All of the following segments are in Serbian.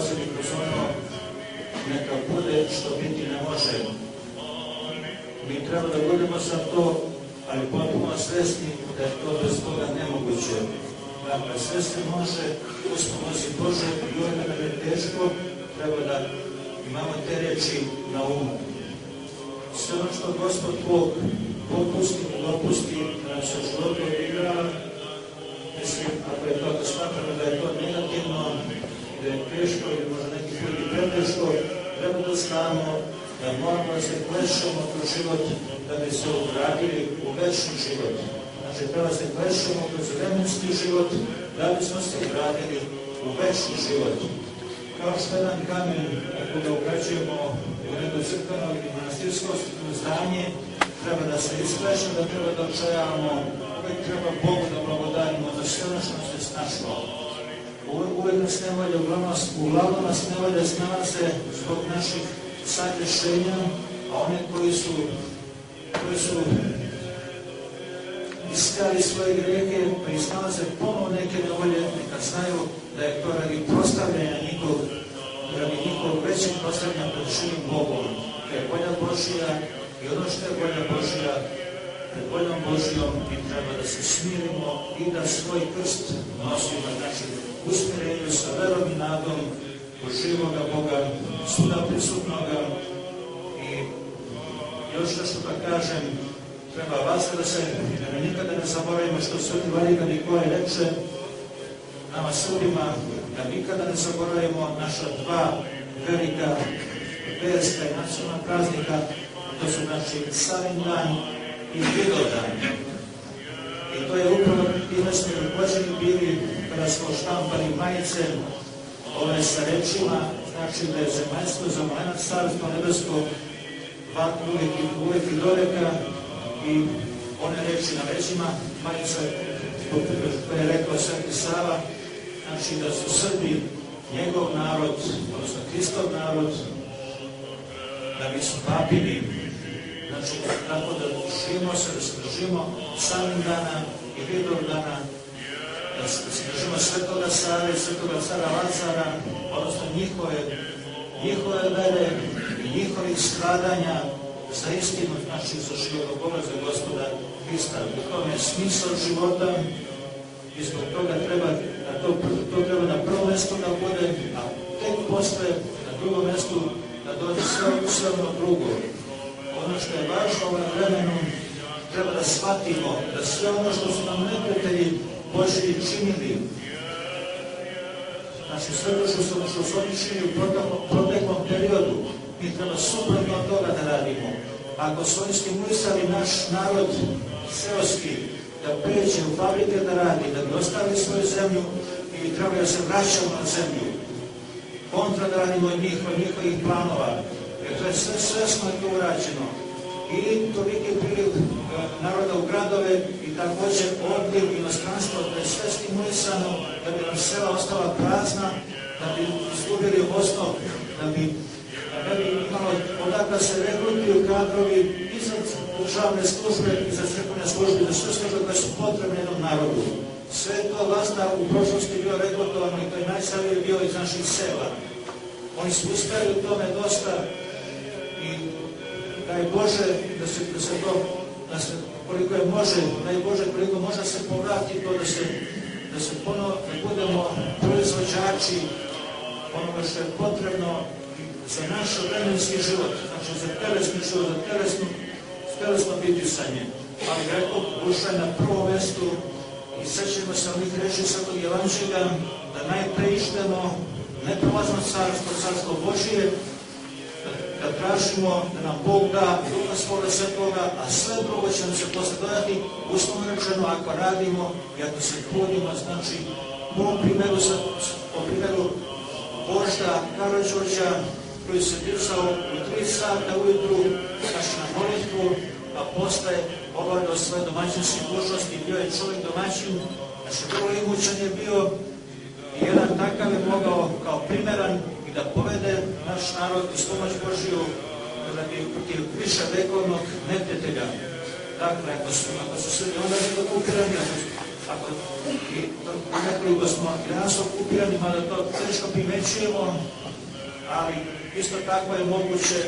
prolazili kroz ono, neka bude što biti ne može. Mi treba da budemo za to, ali potpuno svesni da je to bez toga nemoguće. Dakle, sve se može uz pomoći Bože i uvijek nam je teško, treba da imamo te reči na umu. Sve ono što Gospod Bog popusti i dopusti da nam se u životu odigra, mislim, ako je to da smatramo da je to negativno, da je teško ili možda neki put i preteško, treba da znamo da moramo da se klešemo kroz život da bi se ugradili u večni život. Znači, treba se klešemo kroz vremenski život da bismo se ugradili u večni život. Kao što jedan kamen, ako ga ugrađujemo u neko crkveno ili manastirsko zdanje, treba da se iskleša, da treba da očajamo, uvijek treba Bogu da blagodarimo za sve ono što nam se snašlo. Uvijek nas ne volje, uglavnom nas ne volje snalaze zbog naših sagrešenja, a one koji su iskali svoje grehe, pa iznalaze ponovo neke nevolje, neka znaju da je to radi prostavljanja njihovog većeg prostavljanja pred živim Bogom. To je volja Božija i ono što je volja Božija, pred voljom Božijom mi treba da se smirimo i da svoj krst nosimo, znači usmjerenju sa verom i nadom u živoga Boga, svuda prisutnoga. I još nešto da kažem, treba vas da nikada ne zaboravimo što Sveti Vladika Nikolaj reče nama Srbima, da nikada ne zaboravimo naša dva velika verska i nacionalna praznika, to su znači Savindan i Vidovdan. I to je upravo time smo upođeni bili kada smo štampali majice ove sa rečima, znači da je zemaljsko zamljenac Carstvo nebesko uvijek i doveka, i one reči na leđima majice koje je rekao Sveti Sava, znači da su Srbi njegov narod, odnosno Hristov narod, da bi su papini. Znači, tako da se držimo Savindana i Vidovdana, da se držimo Svetoga Save i Svetoga cara Lazara, odnosno njihove vere i njihovih stradanja za istinu, znači za život Boga, za Gospoda Hrista. U tome je smisao života i zbog toga treba, to treba na prvom mjestu da bude, a tek posle na drugom mjestu da dođe sve ono drugo. Ono što je važno u ovom vremenu, treba da shvatimo da sve ono što su nam neprijatelji Božji činili, znači sve to što su oni činili u proteklom periodu, mi treba suprotno od toga da radimo. Ako su oni stimulisali naš narod seoski da pređe u fabrike da radi, da bi ostavili svoju zemlju i treba da se vraćamo na zemlju, kontra da radimo njihovih planova, jer to je sve svesno to urađeno. I toliki priliv naroda u gradove i također odliv u inostranstvo, da je sve stimulisano da bi nam sela ostala prazna, da bi izgubili osnov, da bi imalo odakle se regrutuju kadrovi i za državne službe, i za crkvene službe, za sve službe koje su potrebne jednom narodu. Sve to vlasta u prošlosti bilo regrutovano i to je najsaviji bio iz naših sela. Oni su uspjeli u tome dosta i daj Bože da se koliko je može, daj Bože koliko može se povrati to da se ponovo budemo proizvođači onoga što je potrebno za naš vremenski život, znači za telesni život, za telesno bitisanje. Ali rekao, duša je na prvom mjestu i sećamo se onih reči Svetog Evanđelja da najpre ištemo neprolazno carstvo Božije, da tražimo da nam Bog da Duha svoga Svetoga, a sve drugo će nam se posle dodati, uslovno rečeno, ako radimo i ako se trudimo, znači po primjeru Božda Karađorđa, koji se dizao u 3 sata ujutru, znači na molitvu, a posle obavljao svoje domaćinske dužnosti, bio je čovjek domaćin, znači vrlo imućan je bio i jedan takav je mogao kao primeran i da povede naš narod iz pomoć Božiju protiv više vekovnog neprijatelja. Dakle, ako su Srbi onda bili okupirani, ako nekoliko smo i danas okupirani, mada to teško primećujemo, ali isto tako je moguće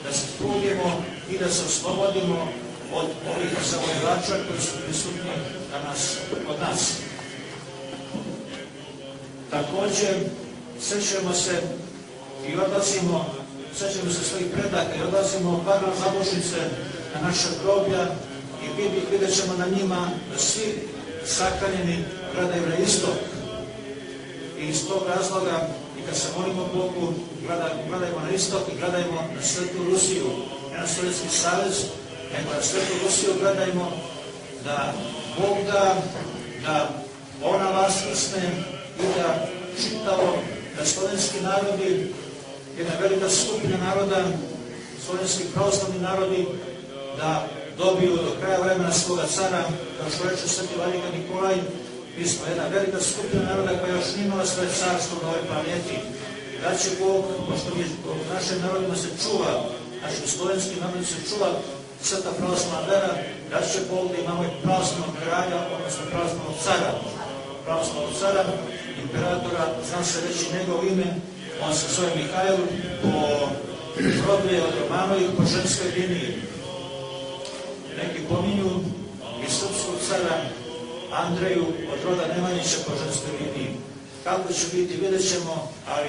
da se trudimo i da se oslobodimo od ovih zavojevača koji su prisutni danas kod nas. Također, sećamo se i odlazimo, sećamo se svojih predaka i odlazimo bar na zabošnice na naša groblja i vidjet ćemo na njima da svi sahranjeni gledaju na istok. I iz tog razloga, i kad se molimo Bogu, gledajmo na istok i gledajmo na Svetu Rusiju, ne na Sovjetski savez, nego na Svetu Rusiju gledajmo da Bog da ona vaskrsne i da čitavo, da slovenski narodi, jedna velika skupina naroda, slovenski pravoslavni narodi, da dobiju do kraja vremena svoga cara, kao što reče Sveti Vladika Nikolaj, mi smo jedna velika skupina naroda koja još nije imala svoje carstvo na ovoj planeti. Da će Bog, pošto mi u našim narodima se čuva, našim slovenskim narodima se čuva sveta pravoslavna vera, da će Bog da imamo i pravoslavnog kralja, odnosno pravoslavnog cara, imperatora, zna se reći njegovo ime, on se zove Mihajl, po rodu je od Romanovih po ženskoj liniji. Neki pominju i srpskog cara Andreju od roda Nemanjića po ženskoj liniji. Kako će biti, vidjet ćemo, ali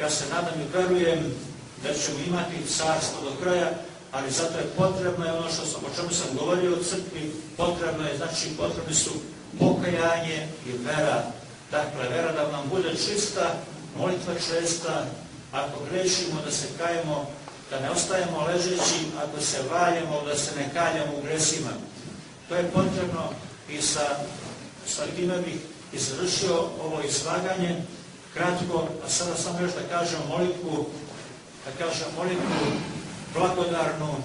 ja se nadam i verujem da ćemo imati carstvo do kraja, ali zato je potrebno, ono o čemu sam govorio o crkvi, potrebni su pokajanje i vera. Dakle, vera da nam bude čista, molitva česta, ako grešimo da se kajemo, da ne ostajemo ležeći, ako se valjamo, da se ne kaljamo u gresima. To je potrebno i sa time bih i završio ovo izlaganje kratko, a sada samo još da kažem molitvu blagodarnu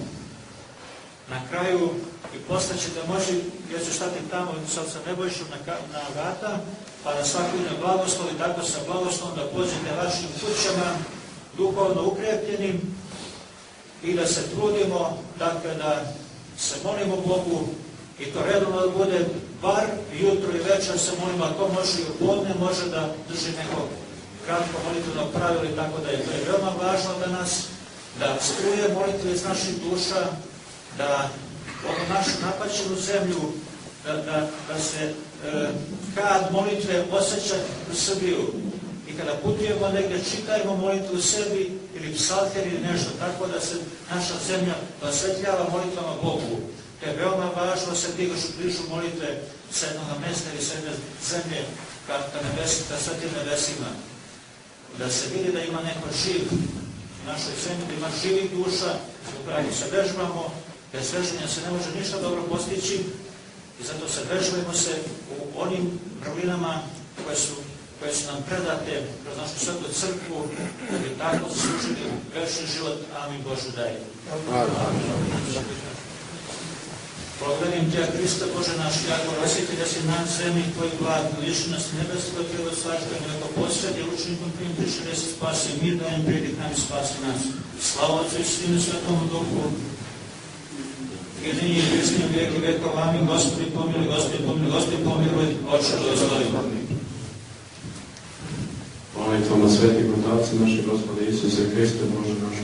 na kraju i posle ćete moći, ja ću stati tamo sad sa Nebojšom na vrata, pa da svako ide blagoslov i tako sa blagoslovom da pođete vašim kućama duhovno ukrepljenim i da se trudimo, dakle da se molimo Bogu i to redovno da bude bar jutro i večer se molimo, ako može i u podne, može da drži neko kratko molitvenog pravila i tako da je. To je veoma važno da nas, da struje molitve iz naših duša, da ovu našu napaćenu zemlju, da se kad molitve osjeća u Srbiju. I kada putujemo negdje, čitajmo molitvu u sebi ili psalter ili nešto, tako da se naša zemlja osvetljava molitvama Bogu. To je veoma važno da se dižu molitve sa jednog mesta ili sa jedne zemlje ka svetim nebesima. Da se vidi da ima neko živ u našoj zemlji, da ima živih duša, upravo se vežbamo, bez vežbanja se ne može ništa dobro postići i zato se vežbajmo se u onim vrlinama koje su nam predate kroz našu svetu crkvu, da bi tako zaslužili večni život. Amin. Božu daj. Благодарим Тебя, Христа, Боже наш, яко освети си над землей Твой благ, лиши нас небесного Твоего царства, яко посреди учеником Твоим пришли да се спаси, мир да им приди к нам и спаси нас. Слава Отцу и Сыну и Святому Духу, и ныне и веки веки веков. Аминь. Господи помилуй, Господи помилуй, Господи помилуй, Отче благослови. Молитвama svetih otaca našeg Gospoda Isuse Hrista, Bože naš,